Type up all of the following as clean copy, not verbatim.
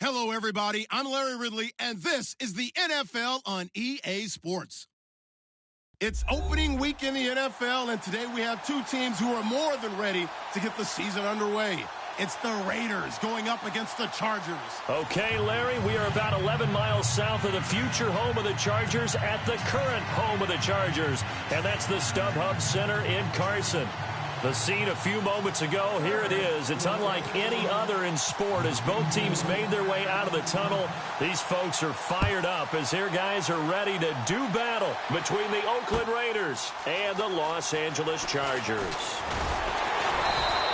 Hello, everybody. I'm Larry Ridley, and this is the NFL on EA Sports. It's opening week in the NFL, and today we have two teams who are more than ready to get the season underway. It's the Raiders going up against the Chargers. Okay, Larry, we are about 11 miles south of the future home of the Chargers at the current home of the Chargers, and that's the StubHub Center in Carson. The scene a few moments ago, here it is. It's unlike any other in sport as both teams made their way out of the tunnel. These folks are fired up as their guys are ready to do battle between the Oakland Raiders and the Los Angeles Chargers.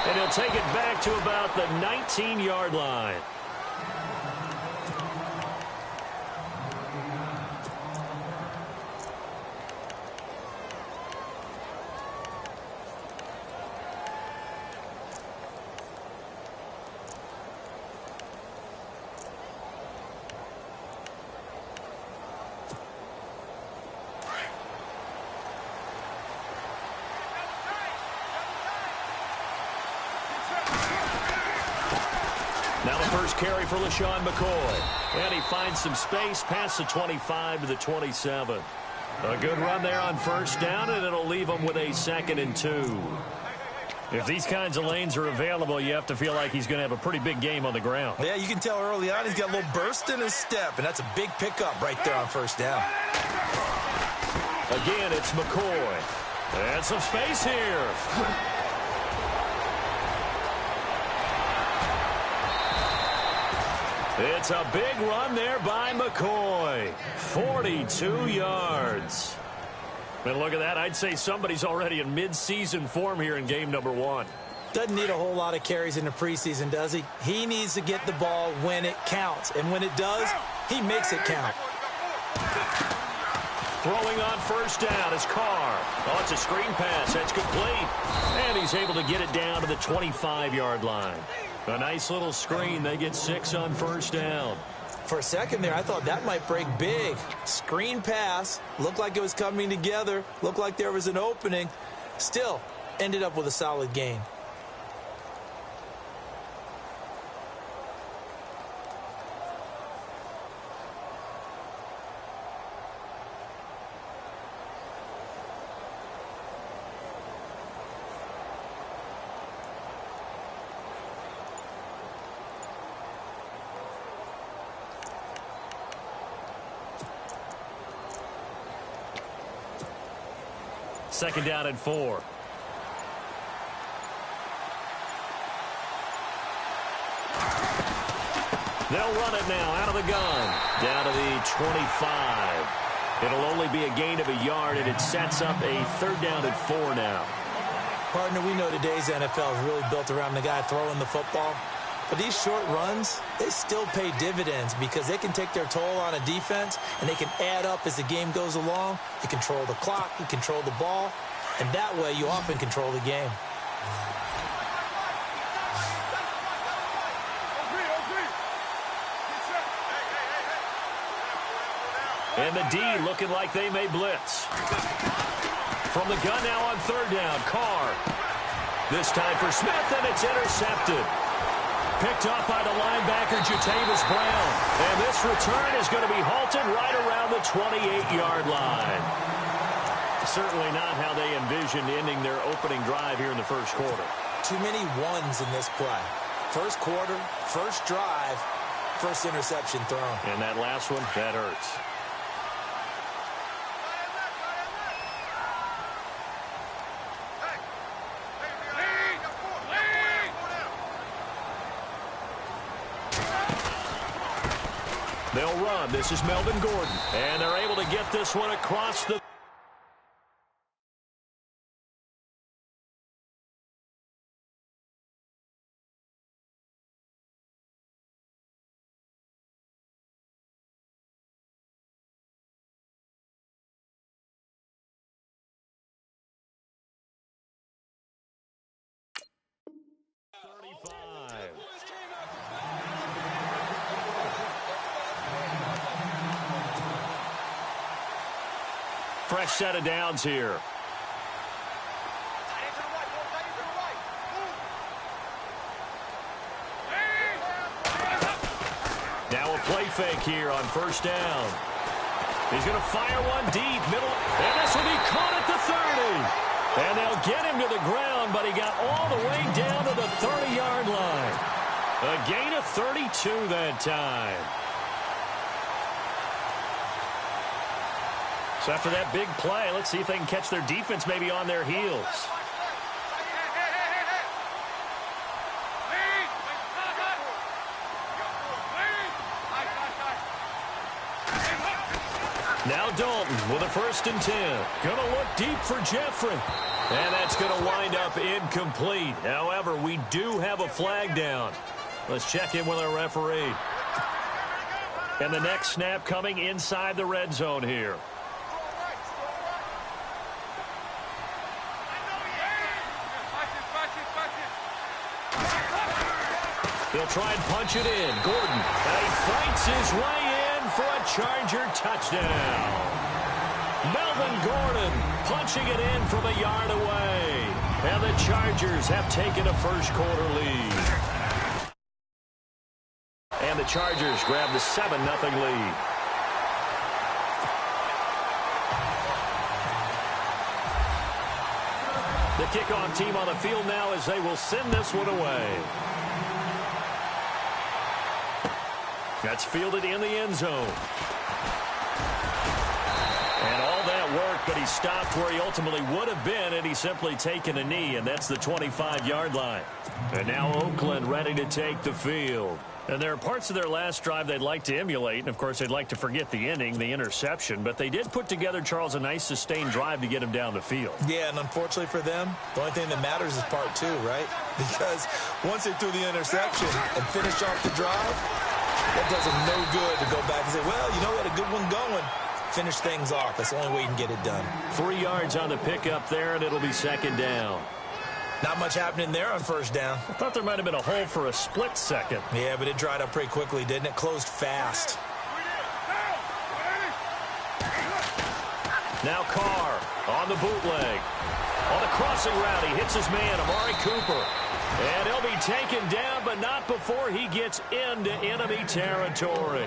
And he'll take it back to about the 19-yard line. Now the first carry for LaShawn McCoy. And he finds some space past the 25 to the 27. A good run there on first down, and it'll leave him with a 2nd and 2. If these kinds of lanes are available, you have to feel like he's going to have a pretty big game on the ground. Yeah, you can tell early on he's got a little burst in his step, and that's a big pickup right there on first down. Again, it's McCoy. And some space here. It's a big run there by McCoy. 42 yards. And look at that. I'd say somebody's already in mid-season form here in game number 1. Doesn't need a whole lot of carries in the preseason, does he? He needs to get the ball when it counts. And when it does, he makes it count. Throwing on first down is Carr. Oh, it's a screen pass. That's complete. And he's able to get it down to the 25-yard line. A nice little screen. They get 6 on first down. For a second there, I thought that might break big. Screen pass. Looked like it was coming together. Looked like there was an opening. Still, ended up with a solid gain. Second down and 4. They'll run it now out of the gun. Down to the 25. It'll only be a gain of a yard, and it sets up a 3rd down and 4 now. Partner, we know today's NFL is really built around the guy throwing the football. But these short runs, they still pay dividends because they can take their toll on a defense, and they can add up as the game goes along. You control the clock, you control the ball, and that way you often control the game. And the D looking like they may blitz. From the gun now on 3rd down, Carr. This time for Smith, and it's intercepted. Picked up by the linebacker, Jatavis Brown. And this return is going to be halted right around the 28-yard line. Certainly not how they envisioned ending their opening drive here in the first quarter. Too many ones in this play. First quarter, first drive, first interception thrown. And that last one, that hurts. They'll run. This is Melvin Gordon. And they're able to get this one across the... Fresh set of downs here. Now a play fake here on first down. He's going to fire one deep, middle, and this will be caught at the 30. And they'll get him to the ground, but he got all the way down to the 30-yard line. A gain of 32 that time. So after that big play, let's see if they can catch their defense maybe on their heels. Now Dalton with a 1st and 10. Going to look deep for Jeffrey. And that's going to wind up incomplete. However, we do have a flag down. Let's check in with our referee. And the next snap coming inside the red zone here. He'll try and punch it in. Gordon, and he fights his way in for a Charger touchdown. Melvin Gordon punching it in from a yard away. And the Chargers have taken a first-quarter lead. And the Chargers grab the 7-0 lead. The kickoff team on the field now as they will send this one away. That's fielded in the end zone. And all that work, but he stopped where he ultimately would have been had he simply taken a knee, and that's the 25-yard line. And now Oakland ready to take the field. And there are parts of their last drive they'd like to emulate, and of course they'd like to forget the inning, the interception, but they did put together, Charles, a nice sustained drive to get him down the field. Yeah, and unfortunately for them, the only thing that matters is part 2, right? Because once they threw the interception and finished off the drive, that does them no good to go back and say, well, you know, we had a good one going. Finish things off. That's the only way you can get it done. 3 yards on the pickup there, and it'll be 2nd down. Not much happening there on first down. I thought there might have been a hole for a split second. Yeah, but it dried up pretty quickly, didn't it? Closed fast. Now Carr on the bootleg. On the crossing route, he hits his man, Amari Cooper. And he'll be taken down, but not before he gets into enemy territory.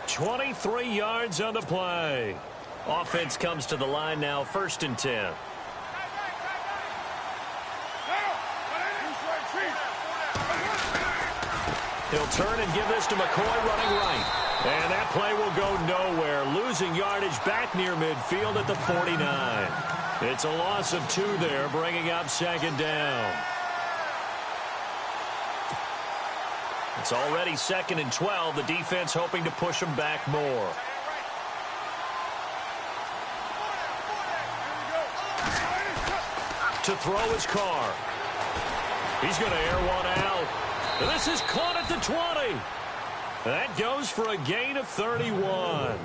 23 yards on the play. Offense comes to the line now, 1st and 10. He'll turn and give this to McCoy running right. And that play will go nowhere. Losing yardage back near midfield at the 49. It's a loss of 2 there, bringing up 2nd down. It's already 2nd and 12. The defense hoping to push them back more. To throw his Carr. He's going to air one out. This is caught at the 20. That goes for a gain of 31.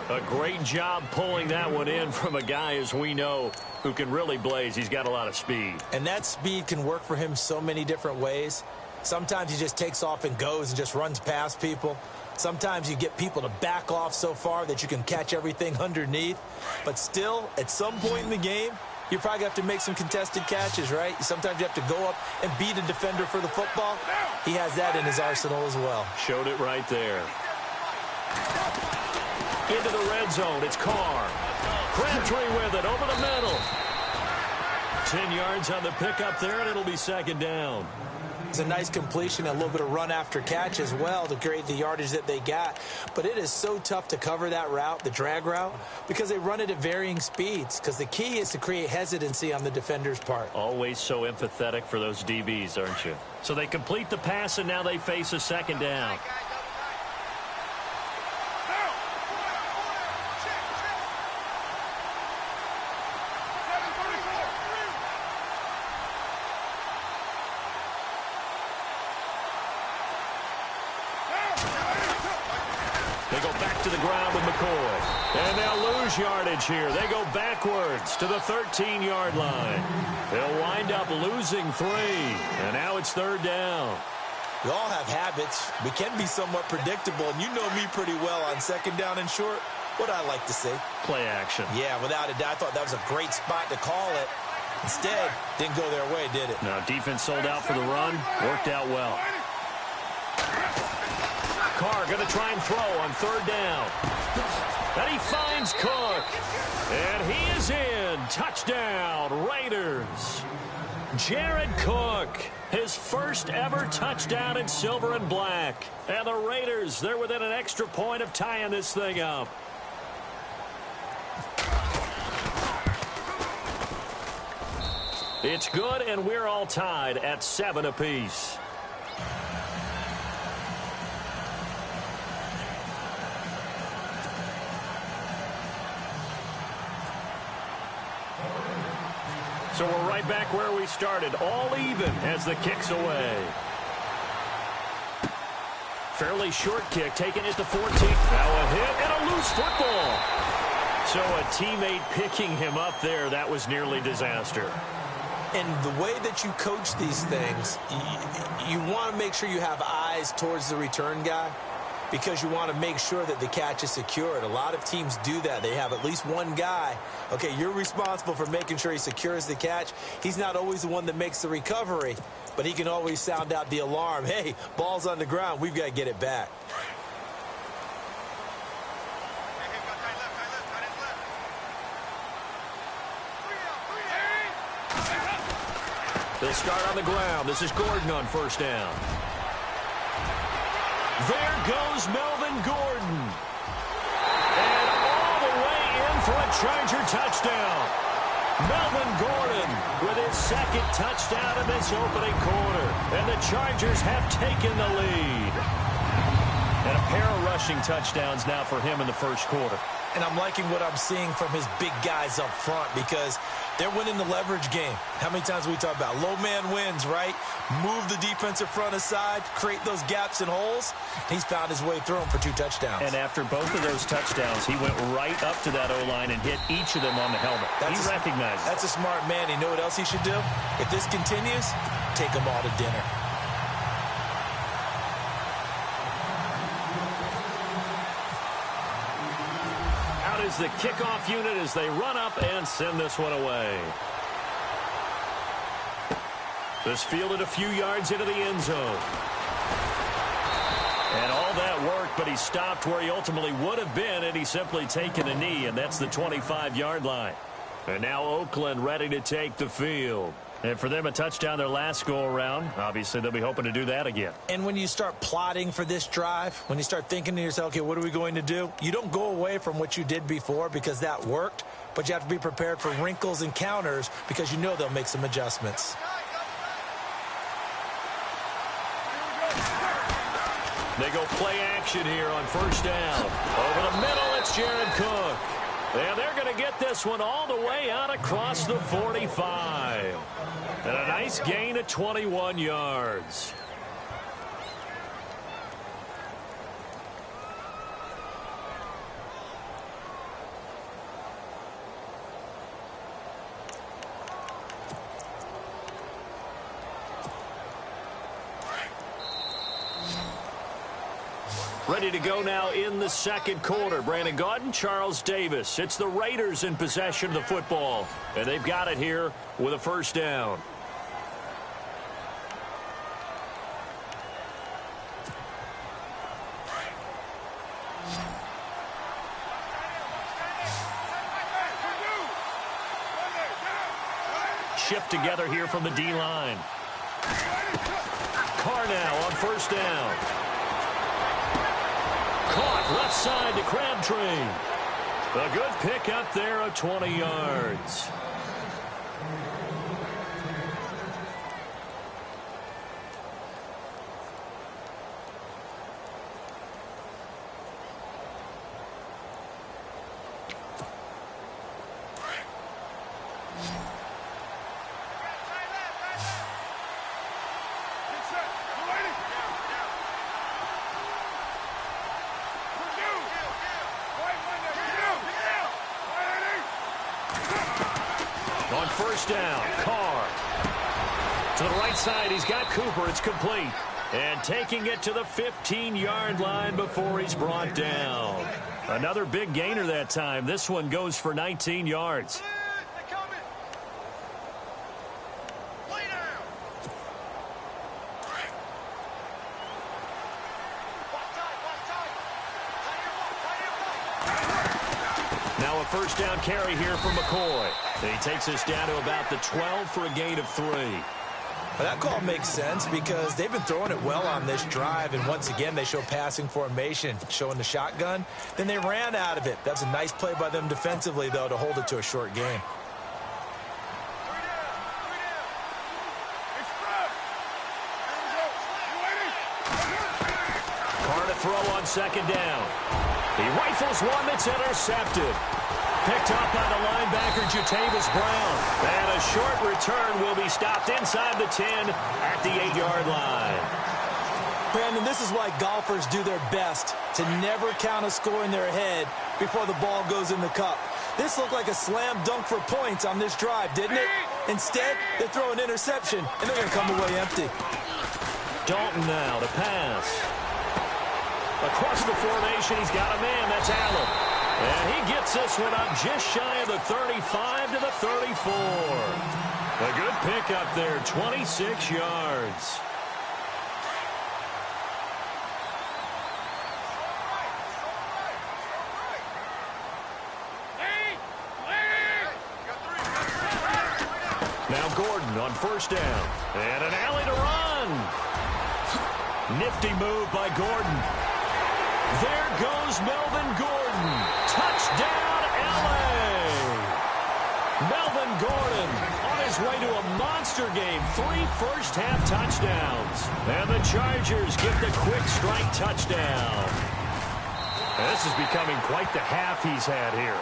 A great job pulling that one in from a guy, as we know, who can really blaze. He's got a lot of speed. And that speed can work for him so many different ways. Sometimes he just takes off and goes and just runs past people. Sometimes you get people to back off so far that you can catch everything underneath. But still, at some point in the game, you probably have to make some contested catches, right? Sometimes you have to go up and beat a defender for the football. He has that in his arsenal as well. Showed it right there. Into the red zone. It's Carr. Crabtree with it over the middle. 10 yards on the pickup there, and it'll be 2nd down. It's a nice completion, a little bit of run after catch as well to create the yardage that they got. But it is so tough to cover that route, the drag route, because they run it at varying speeds. Because the key is to create hesitancy on the defender's part. Always so empathetic for those DBs, aren't you? So they complete the pass, and now they face a 2nd down. They go back to the ground with McCoy. And they'll lose yardage here. They go backwards to the 13-yard line. They'll wind up losing 3. And now it's 3rd down. We all have habits. We can be somewhat predictable. And you know me pretty well on 2nd down and short. What I like to say. Play action. Yeah, without a doubt. I thought that was a great spot to call it. Instead, didn't go their way, did it? No, defense sold out for the run. Worked out well. Carr going to try and throw on third down. And he finds Cook. And he is in. Touchdown, Raiders. Jared Cook, his first ever touchdown in silver and black. And the Raiders, they're within an extra point of tying this thing up. It's good, and we're all tied at 7 apiece. So we're right back where we started, all even as the kick's away. Fairly short kick, taking it to 14. Now a hit and a loose football. So a teammate picking him up there, that was nearly disaster. And the way that you coach these things, you want to make sure you have eyes towards the return guy because you want to make sure that the catch is secured. A lot of teams do that. They have at least one guy. Okay, you're responsible for making sure he secures the catch. He's not always the one that makes the recovery, but he can always sound out the alarm. Hey, ball's on the ground. We've got to get it back. They'll start on the ground. This is Gordon on first down. There goes Melvin Gordon. And all the way in for a Charger touchdown. Melvin Gordon with his second touchdown in this opening quarter. And the Chargers have taken the lead. And a pair of rushing touchdowns now for him in the first quarter. And I'm liking what I'm seeing from his big guys up front because they're winning the leverage game. How many times we talk about low man wins, right? Move the defensive front aside, create those gaps and holes. He's found his way through them for 2 touchdowns. And after both of those touchdowns, he went right up to that O-line and hit each of them on the helmet. He recognized it. That's a smart man. You know what else he should do? If this continues, take them all to dinner. Is the kickoff unit as they run up and send this one away. This fielded a few yards into the end zone. And all that worked, but he stopped where he ultimately would have been, and he's simply taken a knee, and that's the 25-yard line. And now Oakland ready to take the field. And for them, a touchdown their last go-around. Obviously, they'll be hoping to do that again. And when you start plotting for this drive, when you start thinking to yourself, okay, what are we going to do? You don't go away from what you did before because that worked, but you have to be prepared for wrinkles and counters because you know they'll make some adjustments. They go play action here on first down. Over the middle, it's Jared Cook. And they're going to get this one all the way out across the 45. And a nice gain of 21 yards. Ready to go now in the second quarter. Brandon Gaudin, Charles Davis. It's the Raiders in possession of the football. And they've got it here with a first down. Shift together here from the D-line. Carr now on first down. Caught left side to Crabtree. A good pick up there of 20 yards. On first down, Carr. To the right side, he's got Cooper. It's complete. And taking it to the 15-yard line before he's brought down. Another big gainer that time. This one goes for 19 yards. first down carry here for McCoy. And he takes us down to about the 12 for a gain of 3. Well, that call makes sense because they've been throwing it well on this drive, and once again they show passing formation, showing the shotgun. Then they ran out of it. That's a nice play by them defensively, though, to hold it to a short game. Carr to throw on second down. He rifles one that's intercepted. Picked up by the linebacker, Jatavis Brown. And a short return will be stopped inside the 10 at the 8-yard line. Brandon, this is why golfers do their best to never count a score in their head before the ball goes in the cup. This looked like a slam dunk for points on this drive, didn't it? Instead, they throw an interception, and they're going to come away empty. Dalton now to pass. Across the formation, he's got a man. That's Allen. And he gets this one up just shy of the 35 to the 34. A good pickup there, 26 yards. Now Gordon on first down. And an alley to run. Nifty move by Gordon. There goes Melvin Gordon. Touchdown, L.A. Melvin Gordon on his way to a monster game. 3 first-half touchdowns. And the Chargers get the quick strike touchdown. And this is becoming quite the half he's had here.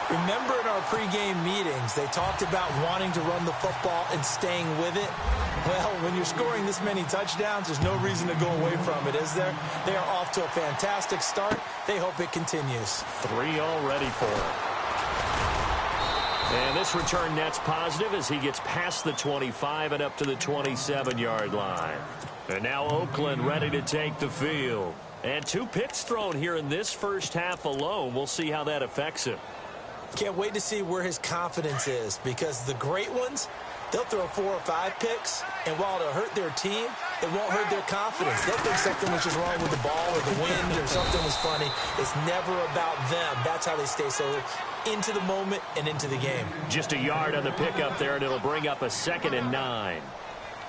Remember in our pregame meetings, they talked about wanting to run the football and staying with it? Well, when you're scoring this many touchdowns, there's no reason to go away from it, is there? They are off to a fantastic start. They hope it continues. 3 already for him. And this return net's positive as he gets past the 25 and up to the 27-yard line. And now Oakland ready to take the field. And 2 picks thrown here in this first half alone. We'll see how that affects him. Can't wait to see where his confidence is, because the great ones, they'll throw 4 or 5 picks, and while it'll hurt their team, it won't hurt their confidence. They'll think something was just wrong with the ball or the wind or something was funny. It's never about them. That's how they stay so into the moment and into the game. Just a yard on the pickup there, and it'll bring up a 2nd and 9.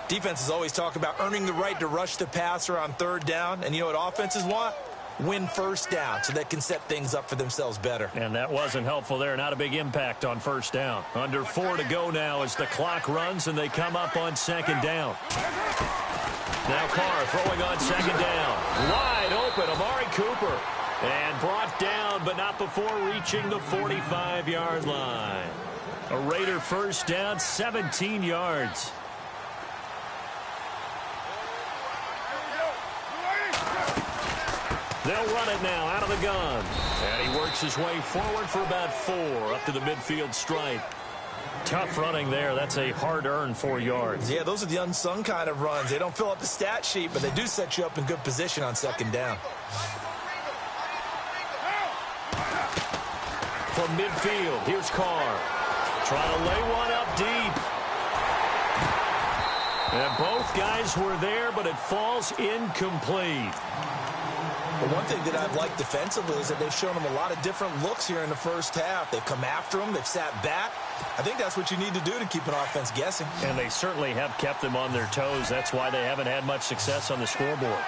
Defenses always talk about earning the right to rush the passer on 3rd down, and you know what offenses want? Win first down so they can set things up for themselves better. And that wasn't helpful there. Not a big impact on first down. Under 4 to go now as the clock runs and they come up on 2nd down. Now Carr throwing on 2nd down. Wide open, Amari Cooper. And brought down, but not before reaching the 45-yard line. A Raider first down, 17 yards. They'll run it now out of the gun. And he works his way forward for about 4 up to the midfield stripe. Tough running there. That's a hard-earned 4 yards. Yeah, those are the unsung kind of runs. They don't fill up the stat sheet, but they do set you up in good position on 2nd down. From midfield, here's Carr. Trying to lay one up deep. And both guys were there, but it falls incomplete. But one thing that I've liked defensively is that they've shown them a lot of different looks here in the first half. They've come after them. They've sat back. I think that's what you need to do to keep an offense guessing. And they certainly have kept them on their toes. That's why they haven't had much success on the scoreboard.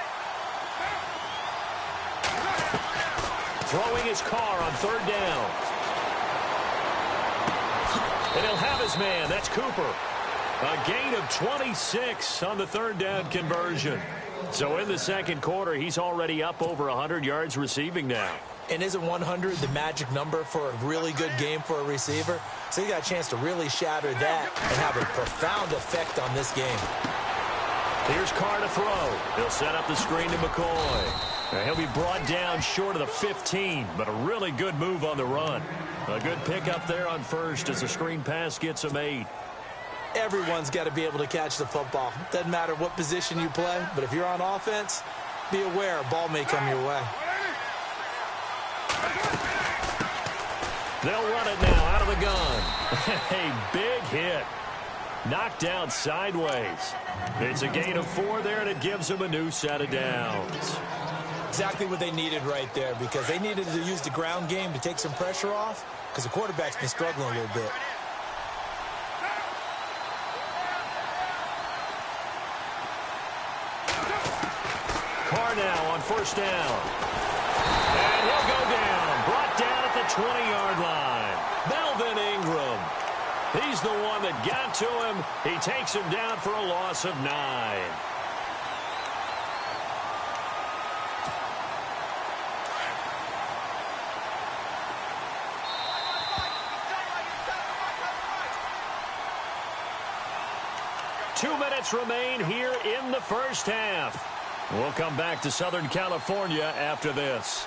Throwing his Carr on 3rd down. And he'll have his man. That's Cooper. A gain of 26 on the 3rd down conversion. So in the 2nd quarter, he's already up over 100 yards receiving now. And isn't 100 the magic number for a really good game for a receiver? So he got a chance to really shatter that and have a profound effect on this game. Here's Carr to throw. He'll set up the screen to McCoy. Now he'll be brought down short of the 15, but a really good move on the run. A good pickup there on first as the screen pass gets him 8. Everyone's got to be able to catch the football. Doesn't matter what position you play, but if you're on offense, be aware a ball may come your way. They'll run it now out of the gun. A big hit. Knocked down sideways. It's a gain of 4 there, and it gives him a new set of downs. Exactly what they needed right there, because they needed to use the ground game to take some pressure off, because the quarterback's been struggling a little bit. Carr now on first down. And he'll go down. Brought down at the 20-yard line. Melvin Ingram. He's the one that got to him. He takes him down for a loss of 9. Two minutes remain here in the first half. We'll come back to Southern California after this.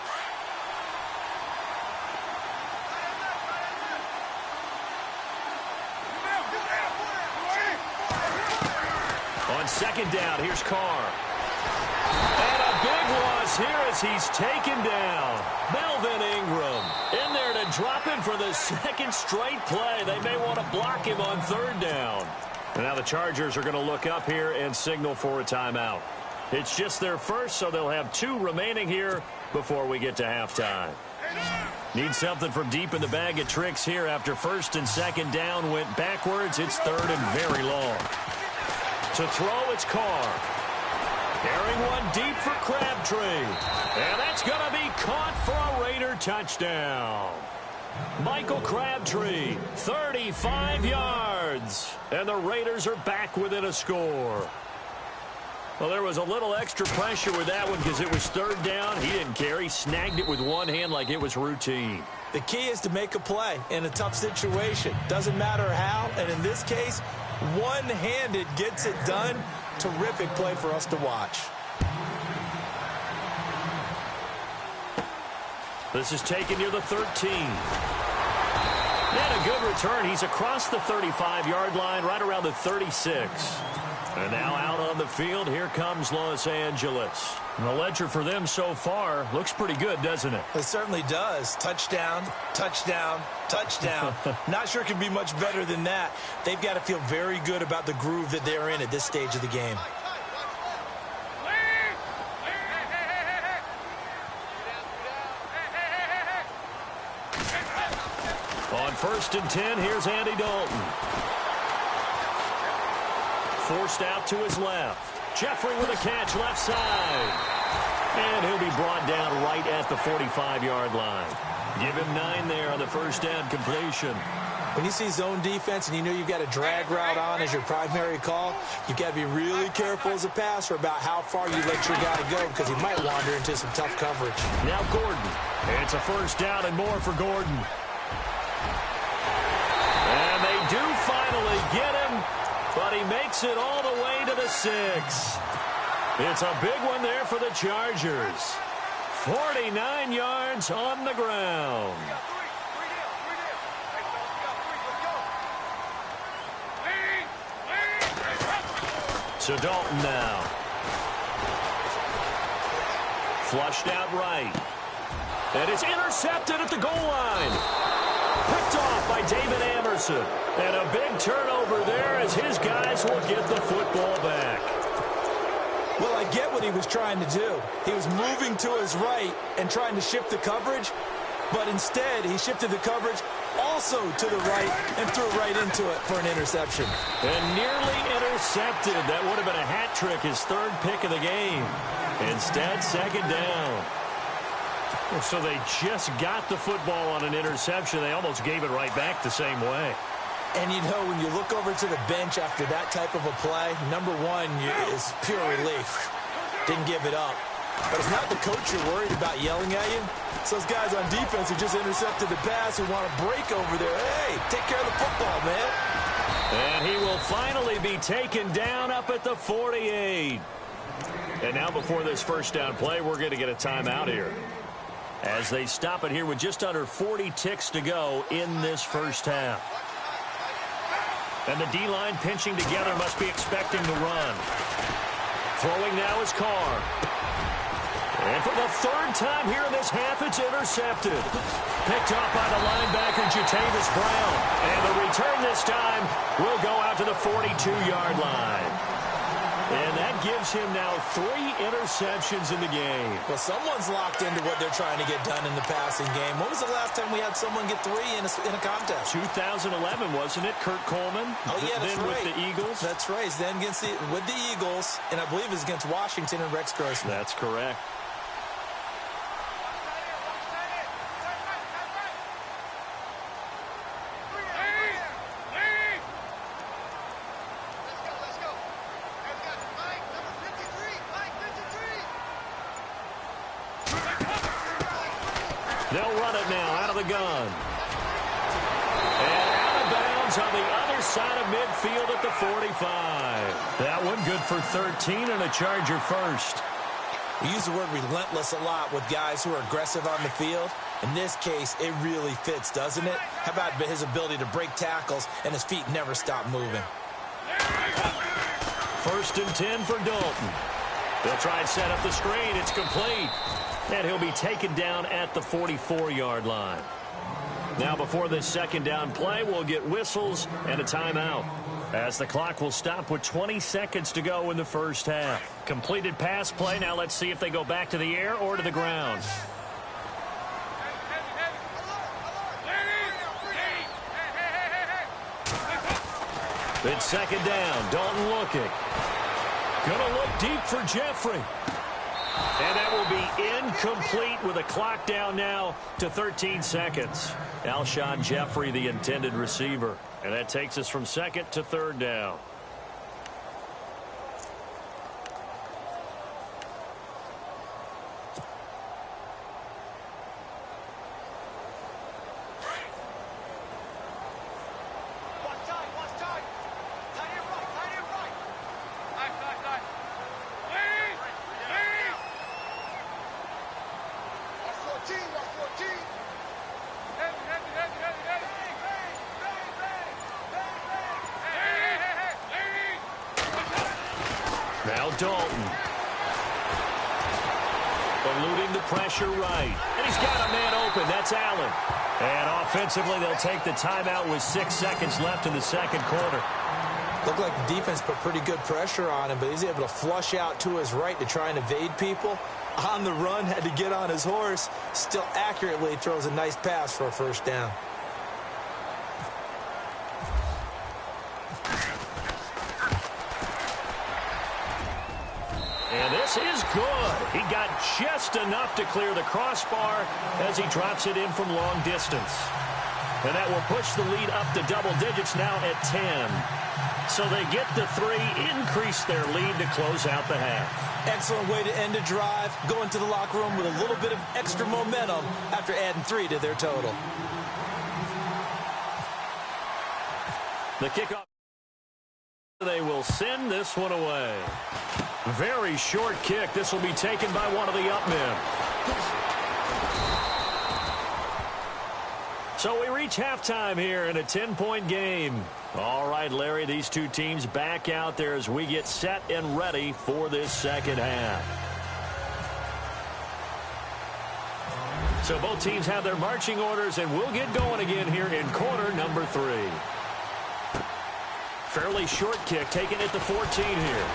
On second down, here's Carr. And a big loss here as he's taken down. Melvin Ingram in there to drop him for the second straight play. They may want to block him on third down. And now the Chargers are going to look up here and signal for a timeout. It's just their first, so they'll have 2 remaining here before we get to halftime. Need something from deep in the bag of tricks here after first and second down went backwards. It's third and very long. To throw, it's Carr. Carrying one deep for Crabtree. And that's going to be caught for a Raider touchdown. Michael Crabtree, 35 yards. And the Raiders are back within a score. Well, there was a little extra pressure with that one because it was third down. He didn't care. He snagged it with one hand like it was routine. The key is to make a play in a tough situation. Doesn't matter how. And in this case, one-handed gets it done. Terrific play for us to watch. This is taken near the 13. And a good return. He's across the 35-yard line, right around the 36. And now out on the field, here comes Los Angeles. And the ledger for them so far looks pretty good, doesn't it? It certainly does. Touchdown, touchdown, touchdown. Not sure it can be much better than that. They've got to feel very good about the groove that they're in at this stage of the game. On first and 10, here's Andy Dalton. Forced out to his left. Jeffrey with a catch left side. And he'll be brought down right at the 45-yard line. Give him 9 there on the first down completion. When you see zone defense and you know you've got a drag route on as your primary call, you've got to be really careful as a passer about how far you let your guy go because he might wander into some tough coverage. Now Gordon. It's a first down and more for Gordon. And they do finally get him, but he makes it all the way to the 6. It's a big one there for the Chargers. 49 yards on the ground. So Dalton now. Flushed out right. And it's intercepted at the goal line. Picked off by David Amerson. And a big turnover there as his guys will get the football back. Well, I get what he was trying to do. He was moving to his right and trying to shift the coverage, but instead he shifted the coverage also to the right and threw right into it for an interception. And nearly intercepted. That would have been a hat trick, his third pick of the game. Instead, second down. So they just got the football on an interception. They almost gave it right back the same way. And, you know, when you look over to the bench after that type of a play, number one is pure relief. Didn't give it up. But it's not the coach you're worried about yelling at you. It's those guys on defense who just intercepted the pass who want to break over there. Hey, take care of the football, man. And he will finally be taken down up at the 48. And now before this first down play, we're going to get a timeout here. As they stop it here with just under 40 ticks to go in this first half. And the D-line pinching together, must be expecting to run. Throwing now is Carr. And for the third time here in this half, it's intercepted. Picked up by the linebacker, Jatavis Brown. And the return this time will go out to the 42-yard line. And that gives him now 3 interceptions in the game. Well, someone's locked into what they're trying to get done in the passing game. When was the last time we had someone get 3 in a contest? 2011, wasn't it? Kurt Coleman. Oh, yeah, that's then right. With the Eagles. That's right. Then with the Eagles, and I believe it was against Washington and Rex Grossman. That's correct. They'll run it now out of the gun. And out of bounds on the other side of midfield at the 45. That one good for 13 and a Charger first. We use the word relentless a lot with guys who are aggressive on the field. In this case, it really fits, doesn't it? How about his ability to break tackles and his feet never stop moving? First and 10 for Dalton. They'll try and set up the screen. It's complete. And he'll be taken down at the 44-yard line. Now before this second down play, we'll get whistles and a timeout, as the clock will stop with 20 seconds to go in the first half. Completed pass play. Now let's see if they go back to the air or to the ground. It's second down. Dalton looking. Gonna look deep for Jeffrey. And that will be incomplete with a clock down now to 13 seconds. Alshon Jeffrey, the intended receiver. And that takes us from second to third down. Now Dalton. Eluding the pressure right. And he's got a man open. That's Allen. And offensively, they'll take the timeout with 6 seconds left in the second quarter. Looked like the defense put pretty good pressure on him, but he's able to flush out to his right to try and evade people. On the run, had to get on his horse. Still accurately throws a nice pass for a first down. And this is good. He got just enough to clear the crossbar as he drops it in from long distance. And that will push the lead up to double digits now at 10. So they get to 3, increase their lead to close out the half. Excellent way to end a drive. Go into the locker room with a little bit of extra momentum after adding 3 to their total. The kickoff. They will send this one away. Very short kick. This will be taken by one of the up men. So we reach halftime here in a 10-point game. All right, Larry, these two teams back out there as we get set and ready for this second half. So both teams have their marching orders, and we'll get going again here in quarter number 3. Fairly short kick, taken at the 14 here.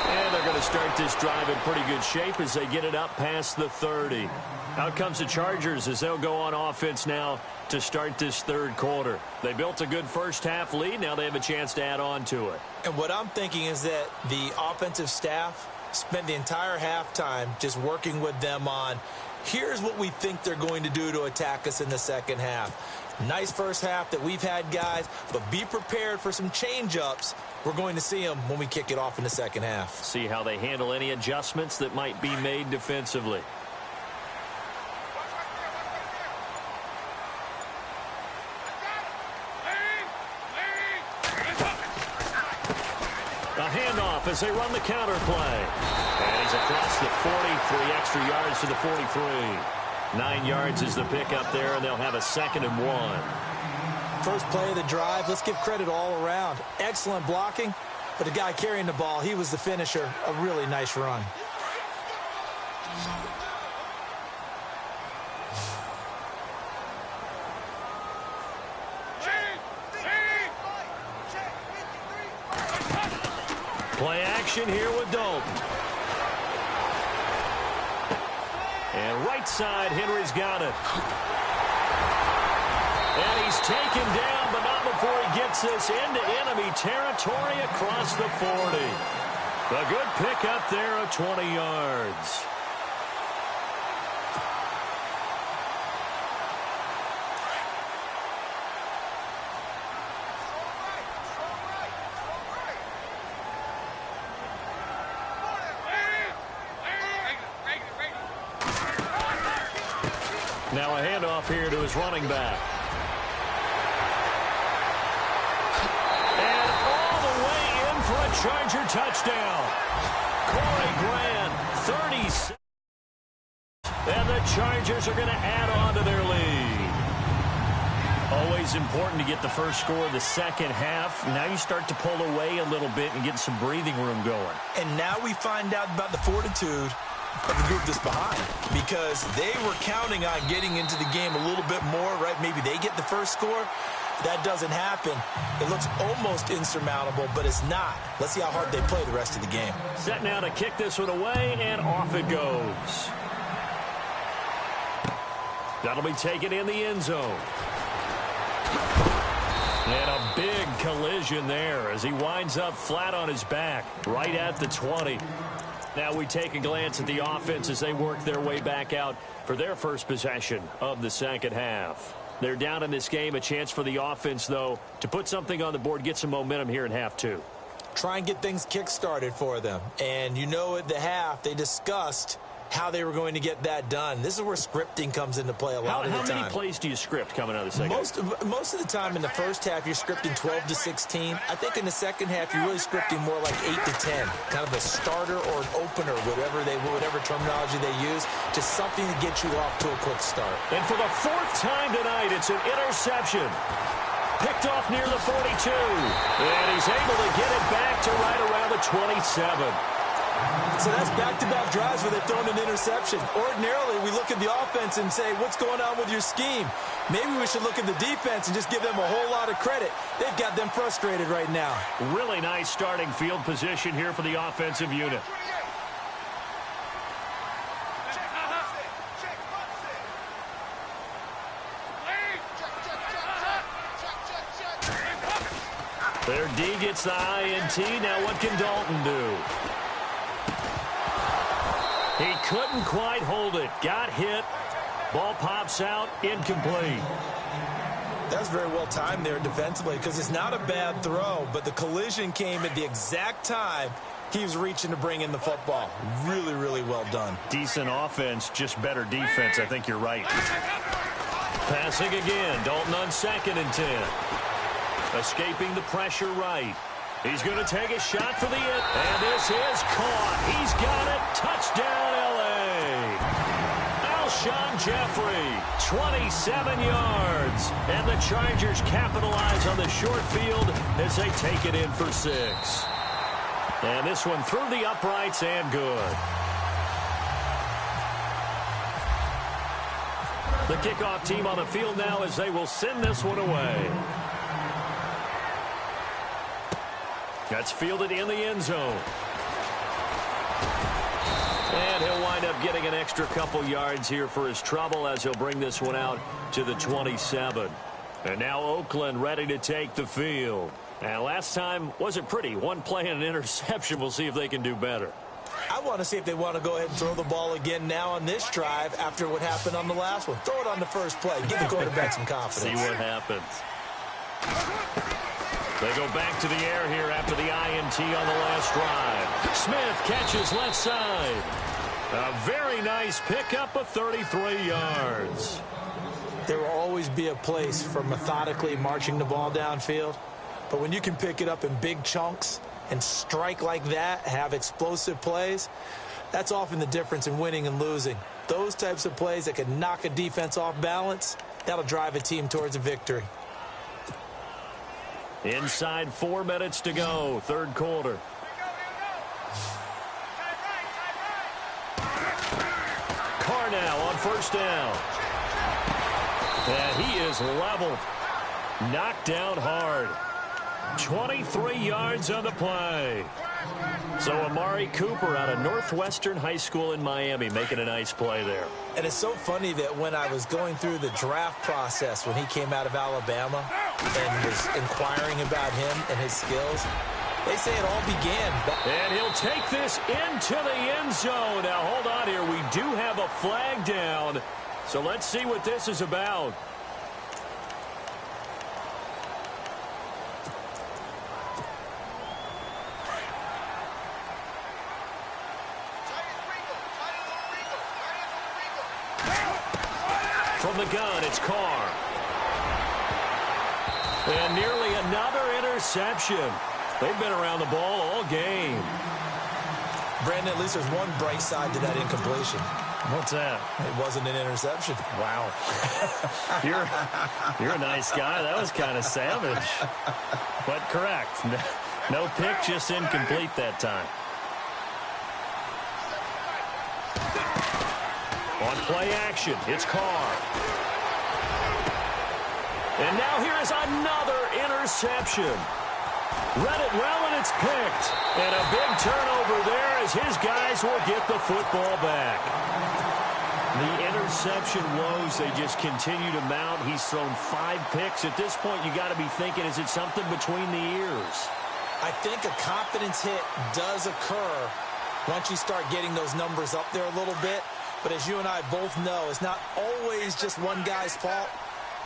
And they're going to start this drive in pretty good shape as they get it up past the 30. Out comes the Chargers as they'll go on offense now to start this third quarter. They built a good first half lead. Now they have a chance to add on to it. And what I'm thinking is that the offensive staff spent the entire halftime just working with them on, here's what we think they're going to do to attack us in the second half. Nice first half that we've had, guys, but be prepared for some change-ups. We're going to see them when we kick it off in the second half. See how they handle any adjustments that might be made defensively. A handoff as they run the counter play. And he's across the 43 extra yards to the 43. 9 yards is the pickup there, and they'll have a 2nd and 1. First play of the drive, let's give credit all around. Excellent blocking, but the guy carrying the ball, he was the finisher. A really nice run. Play action here with Dalton. And right side, Henry's got it. And he's taken down, but not before he gets this into enemy territory across the 40. A good pickup there of 20 yards. Now a handoff here to his running back. And all the way in for a Charger touchdown. Corey Grant, 36. And the Chargers are going to add on to their lead. Always important to get the first score of the second half. Now you start to pull away a little bit and get some breathing room going. And now we find out about the fortitude of the group that's behind, because they were counting on getting into the game a little bit more, right? Maybe they get the first score. That doesn't happen. It looks almost insurmountable, but it's not. Let's see how hard they play the rest of the game. Set now to kick this one away, and off it goes. That'll be taken in the end zone. And a big collision there as he winds up flat on his back right at the 20. Now we take a glance at the offense as they work their way back out for their first possession of the second half. They're down in this game. A chance for the offense, though, to put something on the board, get some momentum here in half two. Try and get things kick-started for them. And you know at the half, they discussed how they were going to get that done. This is where scripting comes into play a lot of the time. How many plays do you script coming out of the second half? Most of the time in the first half, you're scripting 12 to 16. I think in the second half, you're really scripting more like 8 to 10. Kind of a starter or an opener, whatever terminology they use. Just something to get you off to a quick start. And for the fourth time tonight, it's an interception. Picked off near the 42. And he's able to get it back to right around the 27. So that's back-to-back drives where they've thrown an interception. Ordinarily, we look at the offense and say, what's going on with your scheme? Maybe we should look at the defense and just give them a whole lot of credit. They've got them frustrated right now. Really nice starting field position here for the offensive unit. Their D gets the INT. Now what can Dalton do? He couldn't quite hold it. Got hit. Ball pops out. Incomplete. That's very well timed there defensively, because it's not a bad throw, but the collision came at the exact time he was reaching to bring in the football. Really, really well done. Decent offense, just better defense. I think you're right. Passing again. Dalton on 2nd and 10. Escaping the pressure right. He's going to take a shot for the end. And this is caught. He's got it. Touchdown, L.A. Alshon Jeffrey, 27 yards. And the Chargers capitalize on the short field as they take it in for 6. And this one through the uprights and good. The kickoff team on the field now as they will send this one away. That's fielded in the end zone. And he'll wind up getting an extra couple yards here for his trouble as he'll bring this one out to the 27. And now Oakland ready to take the field. And last time wasn't pretty. One play and an interception. We'll see if they can do better. I want to see if they want to go ahead and throw the ball again now on this drive after what happened on the last one. Throw it on the first play. Give the quarterback some confidence. See what happens. They go back to the air here after the INT on the last drive. Smith catches left side. A very nice pickup of 33 yards. There will always be a place for methodically marching the ball downfield. But when you can pick it up in big chunks and strike like that, have explosive plays, that's often the difference in winning and losing. Those types of plays that can knock a defense off balance, that'll drive a team towards a victory. Inside 4 minutes to go, third quarter. Carr now on first down. And he is leveled. Knocked down hard. 23 yards on the play. So Amari Cooper out of Northwestern High School in Miami making a nice play there. And it's so funny that when I was going through the draft process when he came out of Alabama and was inquiring about him and his skills, they say it all began. And he'll take this into the end zone. Now, hold on here. We do have a flag down. So let's see what this is about. From the gun, it's Carr. And nearly another interception. They've been around the ball all game. Brandon, at least there's one bright side to that incompletion. What's that? It wasn't an interception. Wow. You're a nice guy. That was kind of savage. But correct. No pick, just incomplete that time. On play action, it's Carr. And now here is another interception. Read it well, and it's picked. And a big turnover there as his guys will get the football back. The interception woes, they just continue to mount. He's thrown 5 picks. At this point, you got to be thinking, is it something between the ears? I think a confidence hit does occur once you start getting those numbers up there a little bit. But as you and I both know, it's not always just one guy's fault.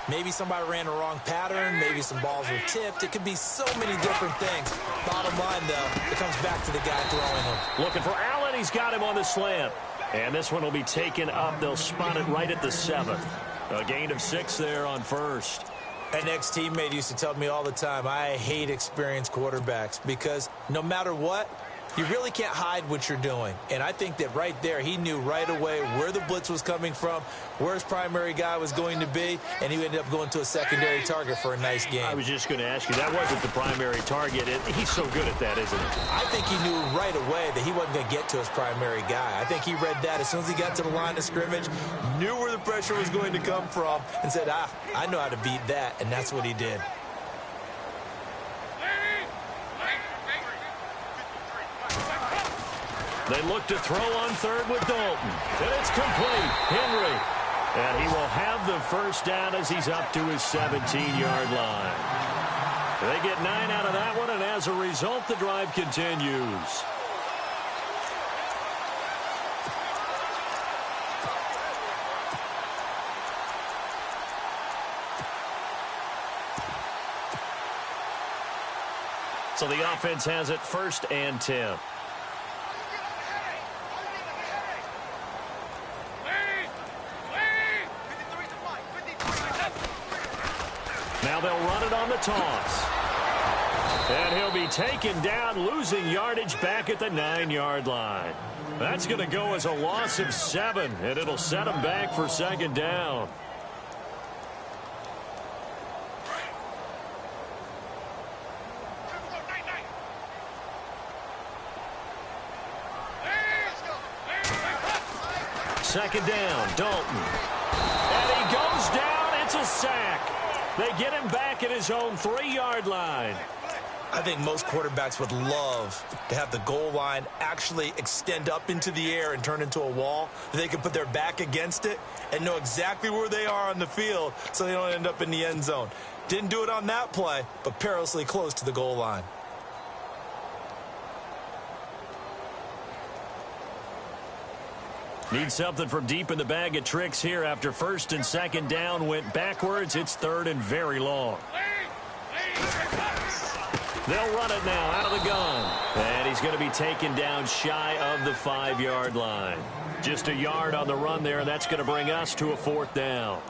Maybe somebody ran the wrong pattern. Maybe some balls were tipped. It could be so many different things. Bottom line, though, it comes back to the guy throwing him. Looking for Allen. He's got him on the slant. And this one will be taken up. They'll spot it right at the 7. A gain of 6 there on first. An ex-teammate used to tell me all the time, I hate experienced quarterbacks because no matter what, you really can't hide what you're doing. And I think that right there, he knew right away where the blitz was coming from, where his primary guy was going to be, and he ended up going to a secondary target for a nice game. I was just going to ask you, that wasn't the primary target. He's so good at that, isn't he? I think he knew right away that he wasn't going to get to his primary guy. I think he read that as soon as he got to the line of scrimmage, knew where the pressure was going to come from, and said, I know how to beat that, and that's what he did. They look to throw on third with Dalton. And it's complete. Henry. And he will have the first down as he's up to his 17-yard line. They get 9 out of that one, and as a result, the drive continues. So the offense has it 1st and 10. Now they'll run it on the toss. And he'll be taken down, losing yardage back at the 9-yard line. That's going to go as a loss of 7, and it'll set him back for 2nd down. Second down, Dalton. And he goes down. It's a sack. They get him back at his own 3-yard line. I think most quarterbacks would love to have the goal line actually extend up into the air and turn into a wall. They can put their back against it and know exactly where they are on the field so they don't end up in the end zone. Didn't do it on that play, but perilously close to the goal line. Need something from deep in the bag of tricks here after 1st and 2nd down went backwards. It's 3rd and very long. They'll run it now out of the gun. And he's going to be taken down shy of the 5-yard line. Just a yard on the run there, and that's going to bring us to a 4th down.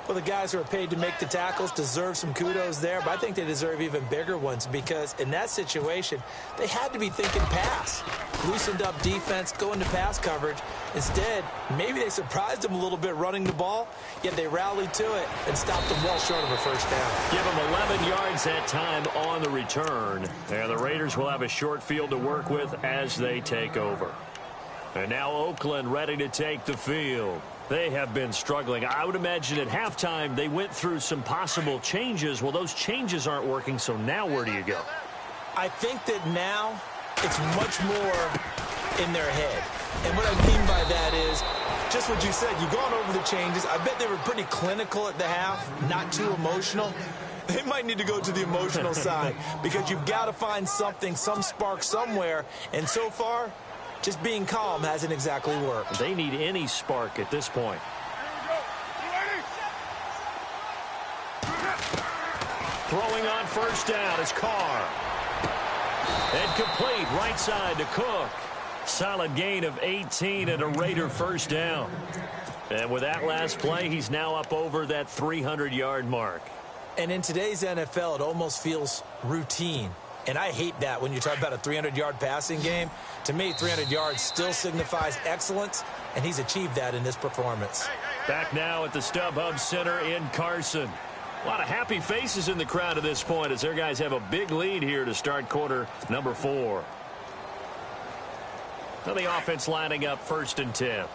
Well, the guys who are paid to make the tackles deserve some kudos there, but I think they deserve even bigger ones because in that situation, they had to be thinking pass. Loosened up defense, go into pass coverage. Instead, maybe they surprised them a little bit running the ball, yet they rallied to it and stopped them well short of a 1st down. Give them 11 yards that time on the return. And the Raiders will have a short field to work with as they take over. And now Oakland ready to take the field. They have been struggling. I would imagine at halftime they went through some possible changes. Well, those changes aren't working, so now where do you go? I think that now it's much more in their head. And what I mean by that is just what you said. You've gone over the changes. I bet they were pretty clinical at the half, not too emotional. They might need to go to the emotional side because you've got to find something, some spark somewhere. And so far, just being calm hasn't exactly worked. They need any spark at this point. Throwing on first down is Carr. And complete right side to Cook. Solid gain of 18 and a Raider first down. And with that last play, he's now up over that 300-yard mark. And in today's NFL, it almost feels routine. And I hate that when you talk about a 300-yard passing game. To me, 300 yards still signifies excellence, and he's achieved that in this performance. Back now at the StubHub Center in Carson. A lot of happy faces in the crowd at this point as their guys have a big lead here to start quarter number 4. Now the offense lining up 1st and 10.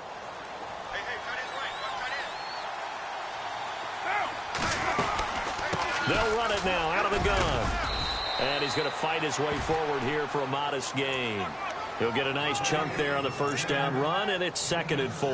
They'll run it now out of the gun. And he's going to fight his way forward here for a modest gain. He'll get a nice chunk there on the first down run, and it's 2nd and 4.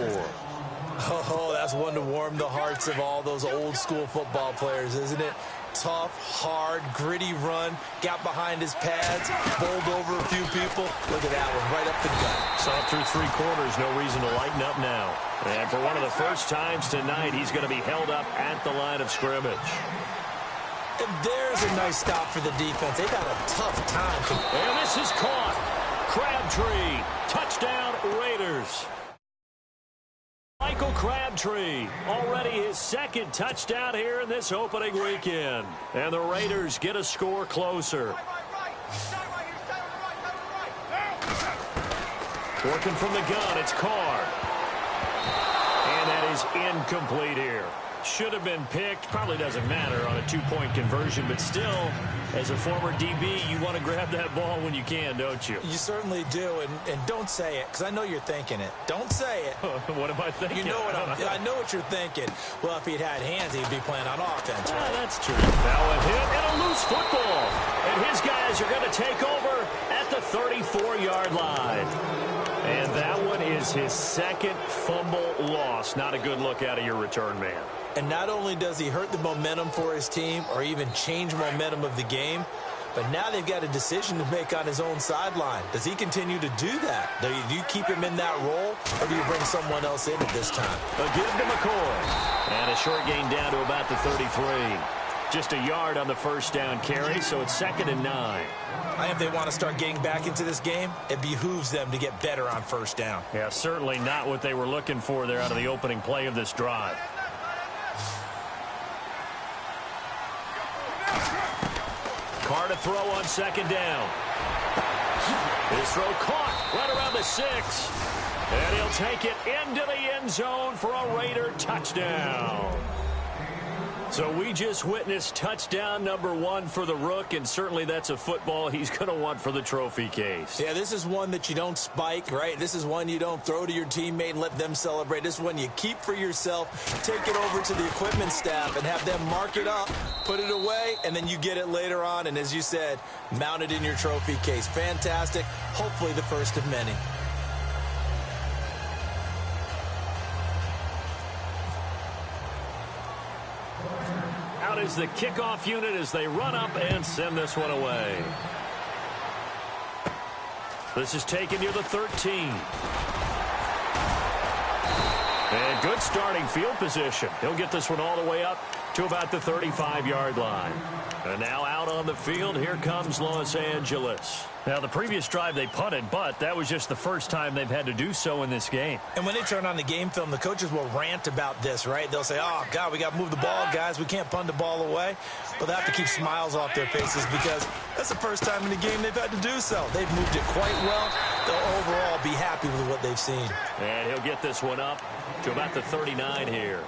Oh, that's one to warm the hearts of all those old school football players, isn't it? Tough, hard, gritty run, got behind his pads, bowled over a few people. Look at that one, right up the gut. Saw it through 3 quarters, no reason to lighten up now. And for one of the first times tonight, he's going to be held up at the line of scrimmage. And there's a nice stop for the defense. They've had a tough time. And this is caught. Crabtree, touchdown Raiders. Michael Crabtree, already his 2nd touchdown here in this opening weekend. And the Raiders get a score closer. Working from the gun, it's Carr. And that is incomplete here. Should have been picked. Probably doesn't matter on a 2-point conversion, but still, as a former DB, you want to grab that ball when you can, don't you? You certainly do, and don't say it, because I know you're thinking it. Don't say it. What am I thinking? You know what I know what you're thinking. Well, if he'd had hands, he'd be playing on offense. Right? That's true. Now a hit and a loose football. And his guys are going to take over at the 34-yard line. And that one is his 2nd fumble loss. Not a good look out of your return man. And not only does he hurt the momentum for his team or even change momentum of the game, but now they've got a decision to make on his own sideline. Does he continue to do that? Do you keep him in that role, or do you bring someone else in at this time? A give to McCoy. And a short gain down to about the 33. Just a yard on the first down carry, so it's 2nd and 9. If they want to start getting back into this game, it behooves them to get better on first down. Yeah, certainly not what they were looking for there out of the opening play of this drive. Carr to throw on 2nd down. His throw caught right around the 6. And he'll take it into the end zone for a Raider touchdown. So we just witnessed touchdown number 1 for the Rook, and certainly that's a football he's going to want for the trophy case. Yeah, this is one that you don't spike, right? This is one you don't throw to your teammate and let them celebrate. This is one you keep for yourself, take it over to the equipment staff and have them mark it up, put it away, and then you get it later on, and as you said, mount it in your trophy case. Fantastic. Hopefully the first of many. Out is the kickoff unit as they run up and send this one away. This is taken near the 13. And good starting field position. He'll get this one all the way up to about the 35-yard line. And now out on the field, here comes Los Angeles. Now, the previous drive they punted, but that was just the first time they've had to do so in this game. And when they turn on the game film, the coaches will rant about this, right? They'll say, oh, God, we got to move the ball, guys. We can't punt the ball away. But they have to keep smiles off their faces because that's the first time in the game they've had to do so. They've moved it quite well. They'll overall be happy with what they've seen. And he'll get this one up to about the 39 here.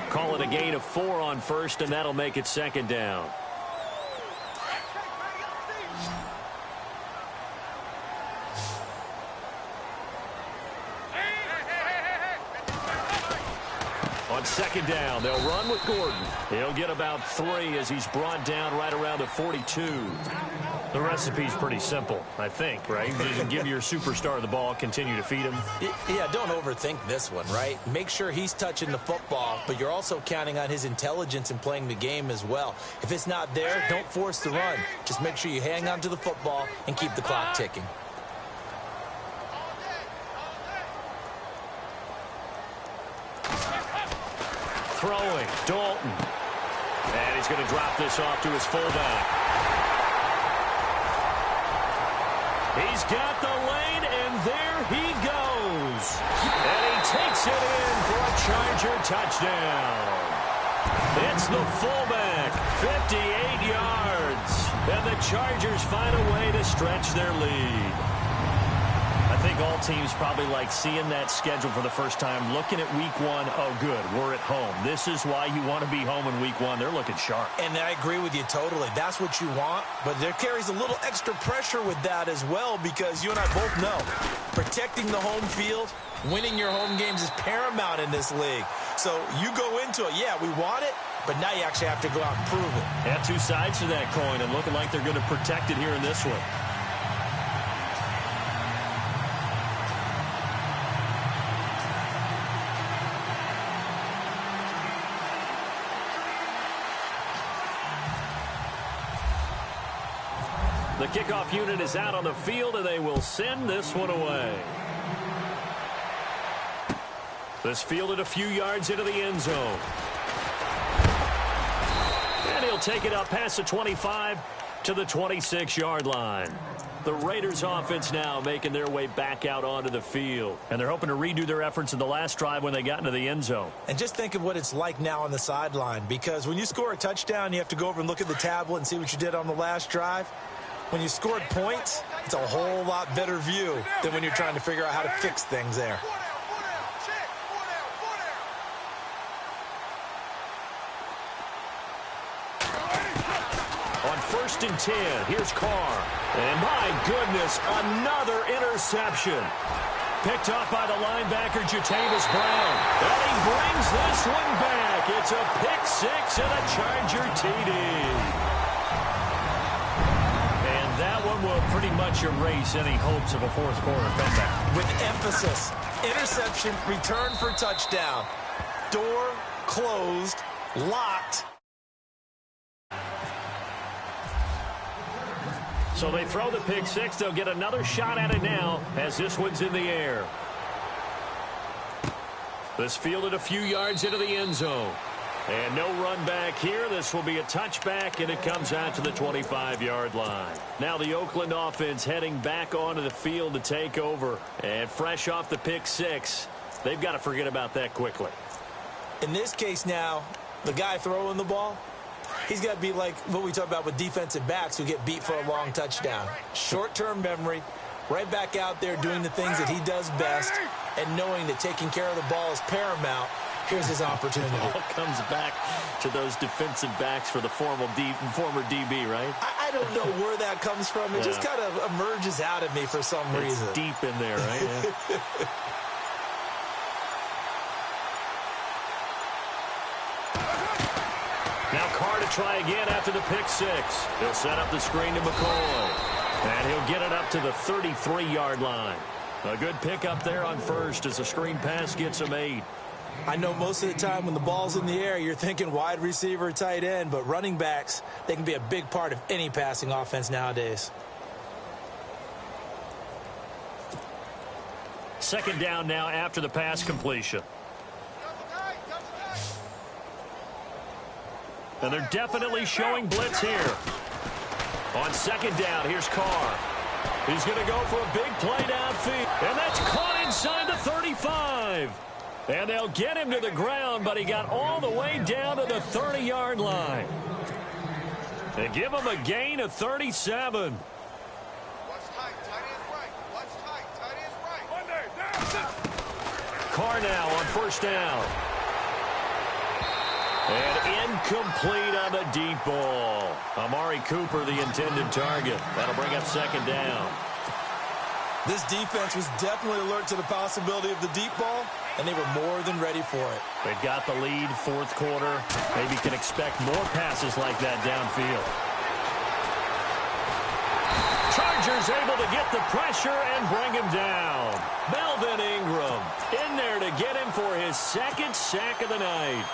Call it a gain of 4 on first, and that'll make it 2nd down. On second down, they'll run with Gordon. He'll get about 3 as he's brought down right around the 42. The recipe's pretty simple, I think, right? Just give your superstar the ball, continue to feed him. Yeah, don't overthink this one, right? Make sure he's touching the football, but you're also counting on his intelligence in playing the game as well. If it's not there, don't force the run. Just make sure you hang on to the football and keep the clock ticking. Throwing, Dalton. And he's going to drop this off to his fullback. He's got the lane, and there he goes. And he takes it in for a Charger touchdown. It's the fullback, 58 yards. And the Chargers find a way to stretch their lead. I think all teams probably like seeing that schedule for the first time, looking at week 1. Oh, good, we're at home. This is why you want to be home in week 1. They're looking sharp. And I agree with you totally. That's what you want, but there carries a little extra pressure with that as well, because you and I both know protecting the home field, winning your home games is paramount in this league. So you go into it, yeah, we want it, but now you actually have to go out and prove it. Yeah, two sides to that coin, and looking like they're going to protect it here in this one. The kickoff unit is out on the field, and they will send this one away. This fielded a few yards into the end zone. And he'll take it up past the 25 to the 26-yard line. The Raiders offense now making their way back out onto the field. And they're hoping to redo their efforts in the last drive when they got into the end zone. And just think of what it's like now on the sideline, because when you score a touchdown, you have to go over and look at the tablet and see what you did on the last drive. When you scored points, it's a whole lot better view than when you're trying to figure out how to fix things there. On 1st and 10, here's Carr. And my goodness, another interception. Picked up by the linebacker, Jatavis Brown. And he brings this one back. It's a pick 6 and a Charger TD. That one will pretty much erase any hopes of a fourth quarter comeback. With emphasis, interception, return for touchdown. Door closed, locked. So they throw the pick 6. They'll get another shot at it now as this one's in the air. This fielded a few yards into the end zone. And no run back here. This will be a touchback, and it comes out to the 25-yard line. Now the Oakland offense heading back onto the field to take over. And fresh off the pick 6, they've got to forget about that quickly. In this case now, the guy throwing the ball, he's got to be like what we talk about with defensive backs who get beat for a long touchdown. Short-term memory, right back out there doing the things that he does best, and knowing that taking care of the ball is paramount. Here's his opportunity. It all comes back to those defensive backs for the former DB, right? I don't know where that comes from. It just kind of emerges out of me for some reason. It's deep in there, right? Yeah. Now Carr to try again after the pick 6. He'll set up the screen to McCoy. And he'll get it up to the 33-yard line. A good pickup there on first as the screen pass gets him 8. I know most of the time when the ball's in the air, you're thinking wide receiver, tight end, but running backs, they can be a big part of any passing offense nowadays. Second down now after the pass completion. And they're definitely showing blitz here. On second down, here's Carr. He's going to go for a big play downfield. And that's caught inside the 35. And they'll get him to the ground, but he got all the way down to the 30-yard line. They give him a gain of 37. Carr now on first down. And incomplete on the deep ball. Amari Cooper, the intended target. That'll bring up second down. This defense was definitely alert to the possibility of the deep ball, and they were more than ready for it. They've got the lead, fourth quarter. Maybe can expect more passes like that downfield. Chargers able to get the pressure and bring him down. Melvin Ingram in there to get him for his second sack of the night.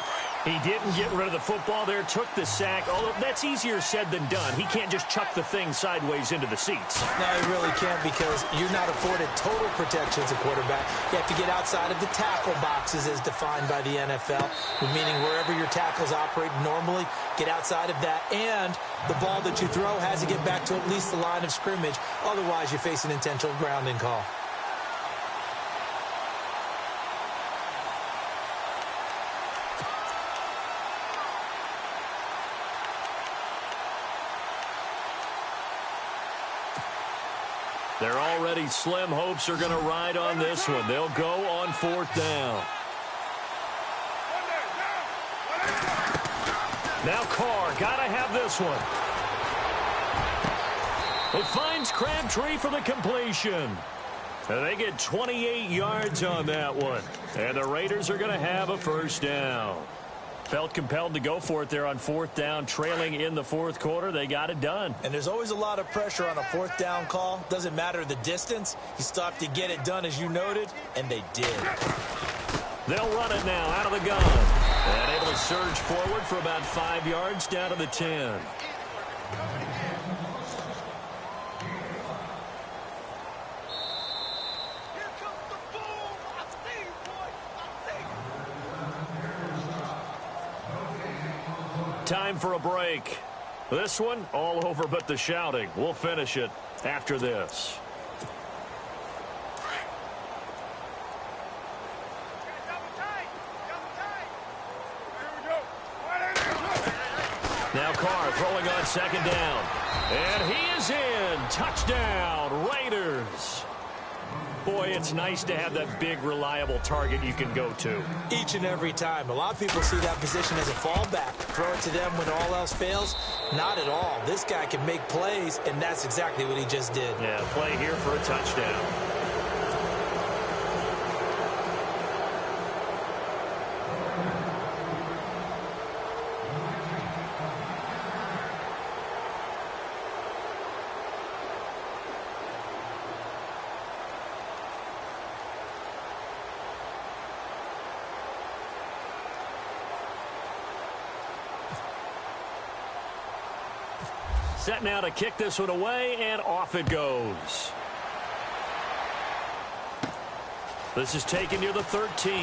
He didn't get rid of the football there, took the sack. Although that's easier said than done. He can't just chuck the thing sideways into the seats. No, he really can't, because you're not afforded total protection as a quarterback. You have to get outside of the tackle boxes as defined by the NFL, meaning wherever your tackles operate normally, get outside of that. And the ball that you throw has to get back to at least the line of scrimmage. Otherwise, you face an intentional grounding call. They're already slim hopes are going to ride on this one. They'll go on fourth down. Now Carr, got to have this one. It finds Crabtree for the completion. And they get 28 yards on that one. And the Raiders are going to have a first down. Felt compelled to go for it there on fourth down, trailing in the fourth quarter. They got it done. And there's always a lot of pressure on a fourth down call. Doesn't matter the distance. You still have to get it done, as you noted, and they did. They'll run it now out of the gun. And able to surge forward for about 5 yards down to the 10. Time for a break. This one, all over but the shouting. We'll finish it after this. Now Carr throwing on second down. And he is in. Touchdown, Raiders. Boy, it's nice to have that big, reliable target you can go to. Each and every time. A lot of people see that position as a fallback. Throw it to them when all else fails. Not at all. This guy can make plays, and that's exactly what he just did. Yeah, play here for a touchdown. Set now to kick this one away, and off it goes. This is taken near the 13.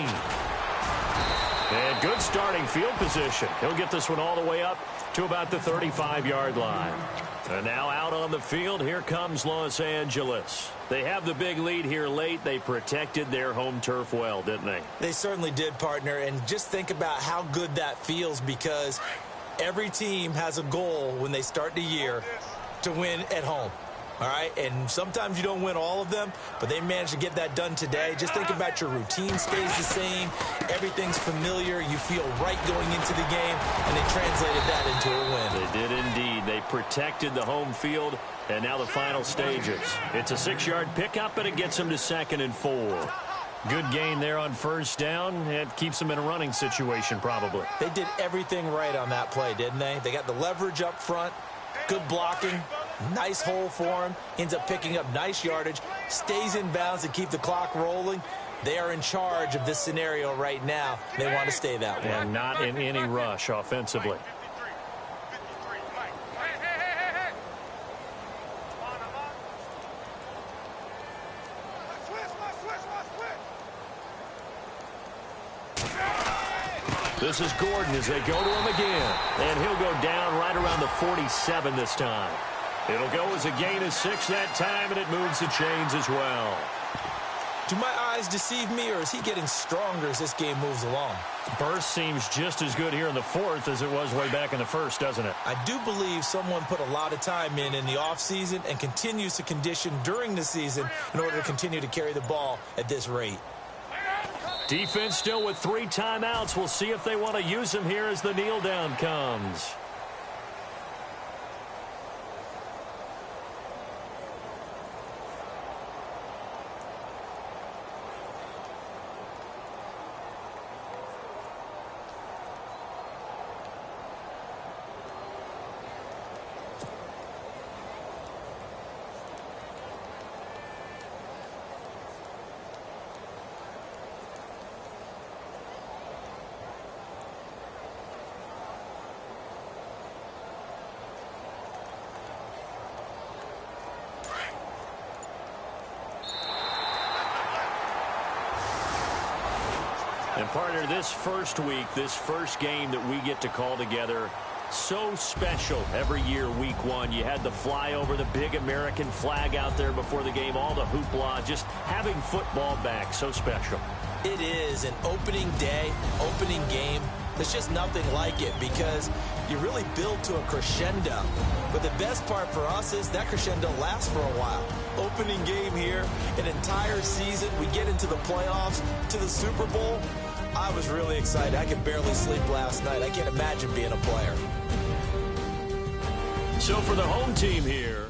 And good starting field position. He'll get this one all the way up to about the 35-yard line. And now out on the field, here comes Los Angeles. They have the big lead here late. They protected their home turf well, didn't they? They certainly did, partner. And just think about how good that feels, because every team has a goal when they start the year to win at home. All right, and sometimes you don't win all of them, but they managed to get that done today. Just think about your routine stays the same. Everything's familiar. You feel right going into the game, and they translated that into a win. They did indeed. They protected the home field, and now the final stages. It's a 6-yard pickup, and it gets them to 2nd and 4. Good gain there on first down. It keeps them in a running situation probably. They did everything right on that play, didn't they? They got the leverage up front, good blocking, nice hole for him, ends up picking up nice yardage, stays in bounds to keep the clock rolling. They are in charge of this scenario right now. They want to stay that way. And not in any rush offensively. This is Gordon as they go to him again. And he'll go down right around the 47 this time. It'll go as a gain of 6 that time, and it moves the chains as well. Do my eyes deceive me, or is he getting stronger as this game moves along? Burst seems just as good here in the fourth as it was way back in the first, doesn't it? I do believe someone put a lot of time in the offseason and continues to condition during the season in order to continue to carry the ball at this rate. Defense still with 3 timeouts. We'll see if they want to use them here as the kneel down comes. And partner, this first week, this first game that we get to call together, so special every year, week one. You had the flyover, the big American flag out there before the game, all the hoopla, just having football back, so special. It is an opening day, opening game. There's just nothing like it because you really build to a crescendo. But the best part for us is that crescendo lasts for a while. Opening game here, an entire season. We get into the playoffs, to the Super Bowl. I was really excited. I could barely sleep last night. I can't imagine being a player. So for the home team here,